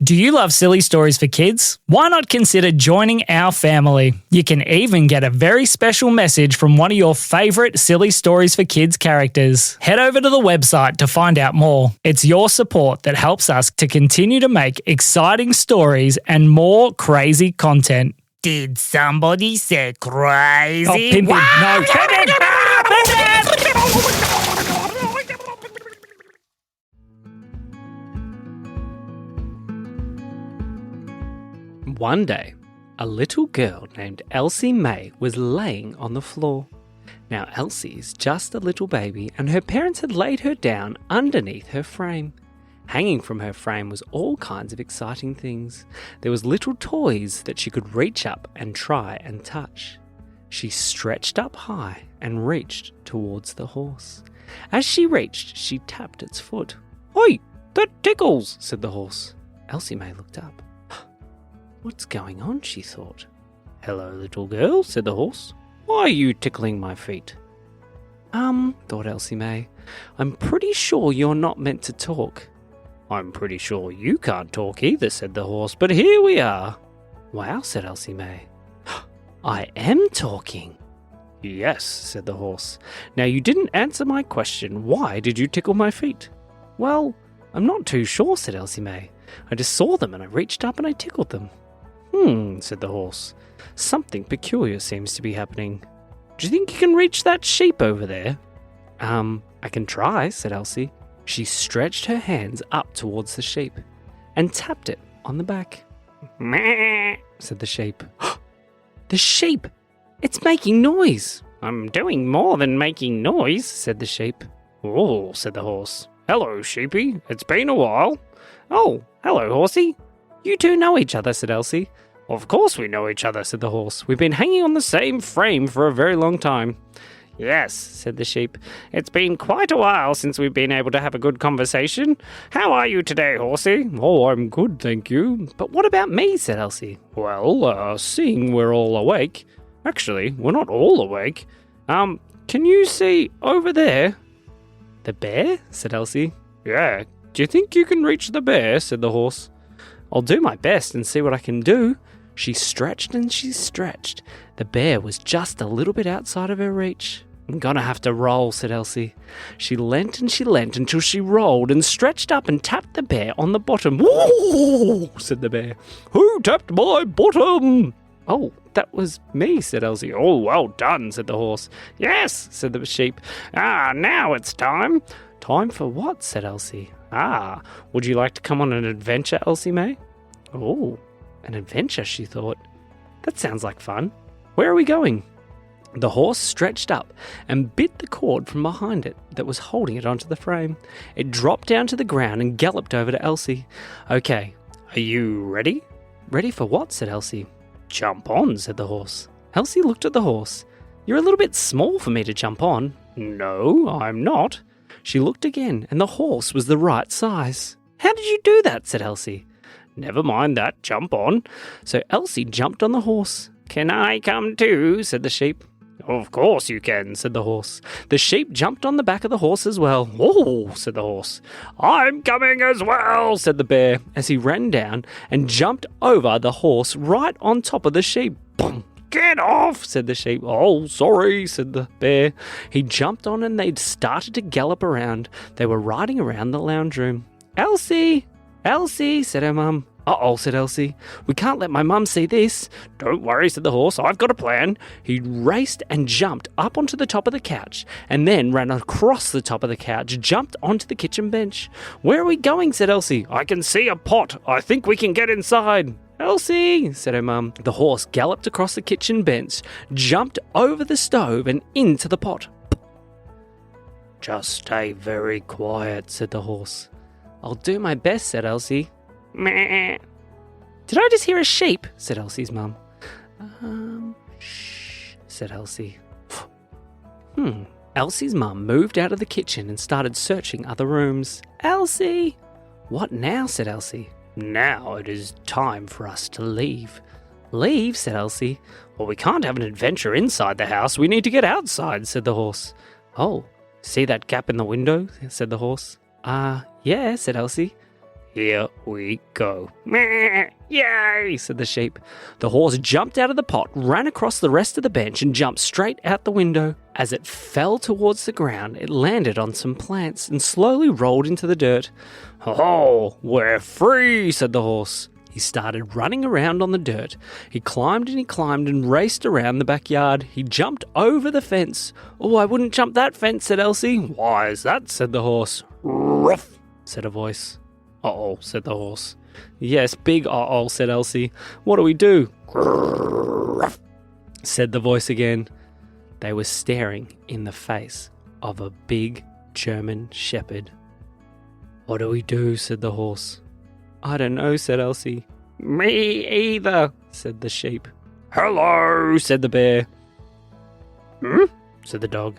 Do you love silly stories for kids? Why not consider joining our family? You can even get a very special message from one of your favourite silly stories for kids characters. Head over to the website to find out more. It's your support that helps us to continue to make exciting stories and more crazy content. Did somebody say crazy? Oh, Pimpin, no. One day, a little girl named Elsie May was laying on the floor. Now, Elsie is just a little baby, and her parents had laid her down underneath her frame. Hanging from her frame was all kinds of exciting things. There was little toys that she could reach up and try and touch. She stretched up high and reached towards the horse. As she reached, she tapped its foot. "Oi, that tickles," said the horse. Elsie May looked up. "What's going on?" she thought. "Hello, little girl," said the horse. "Why are you tickling my feet?" Thought Elsie May, "I'm pretty sure you're not meant to talk." "I'm pretty sure you can't talk either," said the horse, "but here we are." "Wow," said Elsie May. "I am talking." "Yes," said the horse. "Now you didn't answer my question. Why did you tickle my feet?" "Well, I'm not too sure," said Elsie May. "I just saw them and I reached up and I tickled them." Said the horse. "Something peculiar seems to be happening. Do you think you can reach that sheep over there?" I can try," said Elsie. She stretched her hands up towards the sheep and tapped it on the back. "Meh," said the sheep. "The sheep! It's making noise." "I'm doing more than making noise," said the sheep. "Oh," said the horse. "Hello, sheepy. It's been a while." "Oh, hello, horsey. You two know each other," said Elsie. "Of course we know each other," said the horse. "We've been hanging on the same frame for a very long time." "Yes," said the sheep. "It's been quite a while since we've been able to have a good conversation. How are you today, horsey?" "Oh, I'm good, thank you." "But what about me?" said Elsie. "Well, seeing we're all awake." "Actually, we're not all awake. Can you see over there?" "The bear?" said Elsie. "Yeah. Do you think you can reach the bear?" said the horse. "I'll do my best and see what I can do." She stretched and she stretched. The bear was just a little bit outside of her reach. "I'm gonna have to roll," said Elsie. She leant and she leant until she rolled and stretched up and tapped the bear on the bottom. "Whoa!" said the bear. "Who tapped my bottom?" "Oh, that was me," said Elsie. "Oh, well done," said the horse. "Yes," said the sheep. Now it's time." "Time for what?" said Elsie. Would you like to come on an adventure, Elsie May?" "Oh, an adventure," she thought. "That sounds like fun. Where are we going?" The horse stretched up and bit the cord from behind it that was holding it onto the frame. It dropped down to the ground and galloped over to Elsie. "Okay, are you ready?" "Ready for what?" said Elsie. "Jump on," said the horse. Elsie looked at the horse. "You're a little bit small for me to jump on." "No, I'm not." She looked again, and the horse was the right size. "How did you do that?" said Elsie. "Never mind that, jump on." So Elsie jumped on the horse. "Can I come too?" said the sheep. "Of course you can," said the horse. The sheep jumped on the back of the horse as well. "Oh," said the horse. "I'm coming as well," said the bear, as he ran down and jumped over the horse right on top of the sheep. Boom! "Get off," said the sheep. "Oh, sorry," said the bear. He jumped on and they'd started to gallop around. They were riding around the lounge room. "Elsie! Elsie!" said her mum. "Uh-oh," said Elsie. "We can't let my mum see this." "Don't worry," said the horse. "I've got a plan." He raced and jumped up onto the top of the couch and then ran across the top of the couch, jumped onto the kitchen bench. "Where are we going?" said Elsie. "I can see a pot. I think we can get inside." "Elsie," said her mum. The horse galloped across the kitchen bench, jumped over the stove and into the pot. "Just stay very quiet," said the horse. "I'll do my best," said Elsie. "Meh." "Did I just hear a sheep?" said Elsie's mum. Shh, said Elsie. Elsie's mum moved out of the kitchen and started searching other rooms. "Elsie!" "What now?" said Elsie. "Now it is time for us to leave." "Leave?" said Elsie. "Well, we can't have an adventure inside the house. We need to get outside," said the horse. "Oh, see that gap in the window?" said the horse. Yeah, said Elsie. Here we go. Meh, yay, said the sheep. The horse jumped out of the pot, ran across the rest of the bench and jumped straight out the window. As it fell towards the ground, it landed on some plants and slowly rolled into the dirt. Oh, we're free, said the horse. He started running around on the dirt. He climbed and raced around the backyard. He jumped over the fence. Oh, I wouldn't jump that fence, said Elsie. Why is that, said the horse. Ruff, said a voice. Uh-oh, said the horse. Yes, big uh-oh, said Elsie. What do we do? Ruff, said the voice again. They were staring in the face of a big German shepherd. What do we do, said the horse. I don't know, said Elsie. Me either, said the sheep. Hello, said the bear. Said the dog.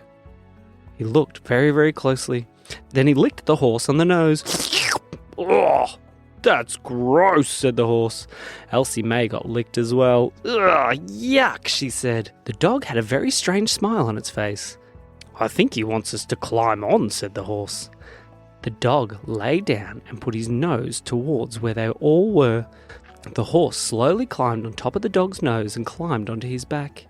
He looked very, very closely. Then he licked the horse on the nose. Oh, that's gross, said the horse. Elsie May got licked as well. Ugh, yuck, she said. The dog had a very strange smile on its face. I think he wants us to climb on, said the horse. The dog lay down and put his nose towards where they all were. The horse slowly climbed on top of the dog's nose and climbed onto his back.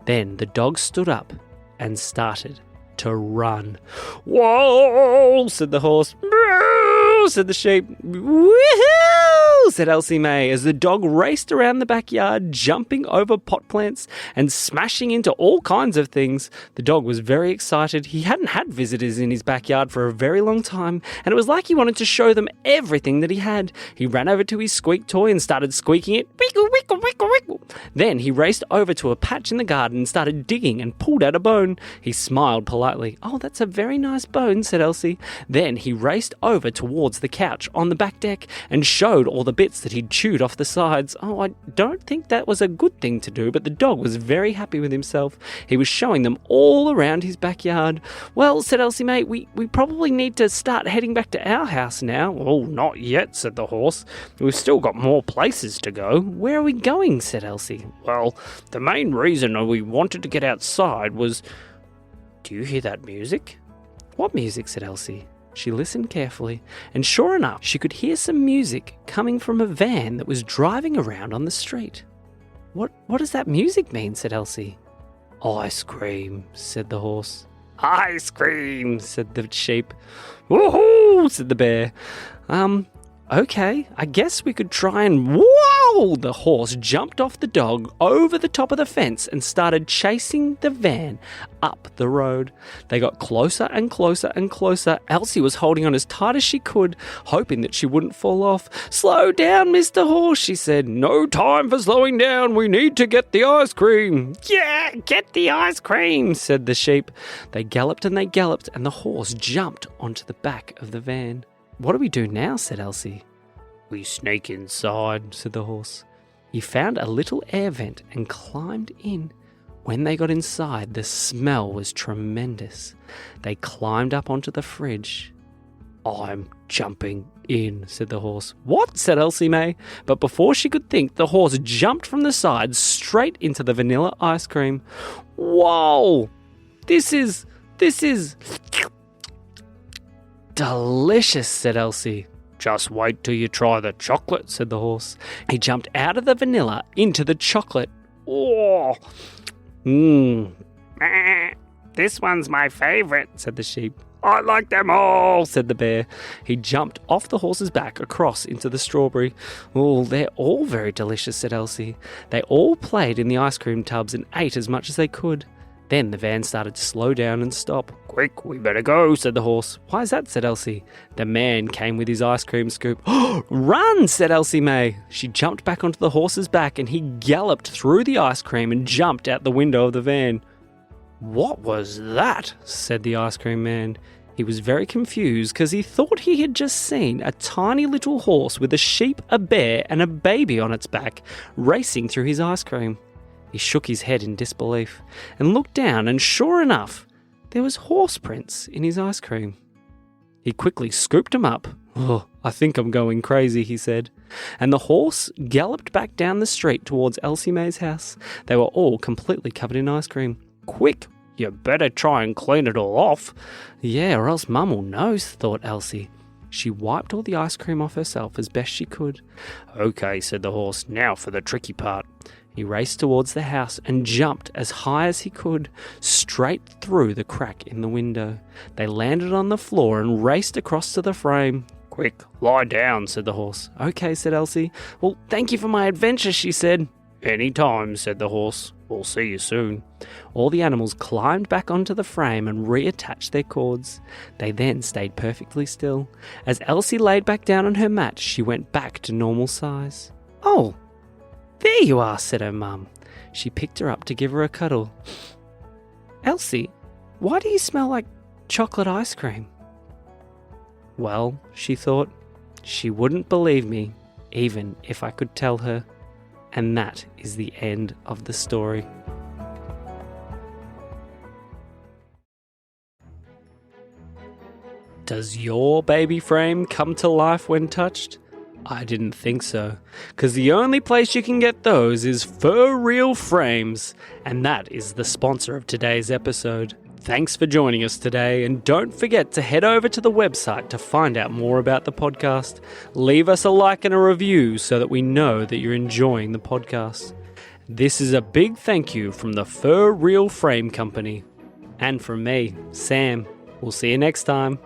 Then the dog stood up and started to run. Whoa, said the horse. Moo, said the sheep. Woohoo, said Elsie May as the dog raced around the backyard, jumping over pot plants and smashing into all kinds of things. The dog was very excited. He hadn't had visitors in his backyard for a very long time, and it was like he wanted to show them everything that he had. He ran over to his squeak toy and started squeaking it. Wickle, wickle, wickle, wickle. Then he raced over to a patch in the garden and started digging and pulled out a bone. He smiled politely. Oh, that's a very nice bone, said Elsie. Then he raced over towards the couch on the back deck and showed all the bits that he'd chewed off the sides. Oh, I don't think that was a good thing to do, but the dog was very happy with himself. He was showing them all around his backyard. Well, said Elsie May, we probably need to start heading back to our house now. Oh, not yet, said the horse. We've still got more places to go. Where are we going, said Elsie. Well, the main reason we wanted to get outside was... Do you hear that music? What music, said Elsie. She listened carefully, and sure enough, she could hear some music coming from a van that was driving around on the street. What does that music mean, said Elsie. Ice cream, said the horse. Ice cream, said the sheep. Woohoo, said the bear. Okay, I guess we could try and... Whoa! The horse jumped off the dog over the top of the fence and started chasing the van up the road. They got closer and closer and closer. Elsie was holding on as tight as she could, hoping that she wouldn't fall off. Slow down, Mr. Horse, she said. No time for slowing down. We need to get the ice cream. Yeah, get the ice cream, said the sheep. They galloped, and the horse jumped onto the back of the van. What do we do now, said Elsie. We sneak inside, said the horse. He found a little air vent and climbed in. When they got inside, the smell was tremendous. They climbed up onto the fridge. I'm jumping in, said the horse. What? Said Elsie May. But before she could think, the horse jumped from the side straight into the vanilla ice cream. Whoa! This is delicious, said Elsie. Just wait till you try the chocolate, said the horse. He jumped out of the vanilla into the chocolate. Oh! This one's my favorite, said the sheep. I like them all, said the bear. He jumped off the horse's back across into the strawberry. Oh, they're all very delicious, said Elsie. They all played in the ice cream tubs and ate as much as they could. Then the van started to slow down and stop. Quick, we better go, said the horse. Why is that, said Elsie. The man came with his ice cream scoop. Oh, run, said Elsie May. She jumped back onto the horse's back and he galloped through the ice cream and jumped out the window of the van. What was that? Said the ice cream man. He was very confused because he thought he had just seen a tiny little horse with a sheep, a bear and a baby on its back racing through his ice cream. He shook his head in disbelief and looked down, and sure enough, there was horse prints in his ice cream. He quickly scooped them up. Oh, I think I'm going crazy, he said. And the horse galloped back down the street towards Elsie May's house. They were all completely covered in ice cream. Quick, you better try and clean it all off. Yeah, or else Mum will know, thought Elsie. She wiped all the ice cream off herself as best she could. "Okay," said the horse, "now for the tricky part." He raced towards the house and jumped as high as he could, straight through the crack in the window. They landed on the floor and raced across to the frame. "Quick, lie down," said the horse. "Okay," said Elsie. "Well, thank you for my adventure," she said. "Any time," said the horse. "We'll see you soon." All the animals climbed back onto the frame and reattached their cords. They then stayed perfectly still. As Elsie laid back down on her mat, she went back to normal size. "Oh, there you are," said her mum. She picked her up to give her a cuddle. "Elsie, why do you smell like chocolate ice cream?" Well, she thought, she wouldn't believe me, even if I could tell her. And that is the end of the story. Does your baby frame come to life when touched? I didn't think so, because the only place you can get those is For Real Frames, and that is the sponsor of today's episode. Thanks for joining us today, and don't forget to head over to the website to find out more about the podcast. Leave us a like and a review so that we know that you're enjoying the podcast. This is a big thank you from the For Real Frame Company. And from me, Sam. We'll see you next time.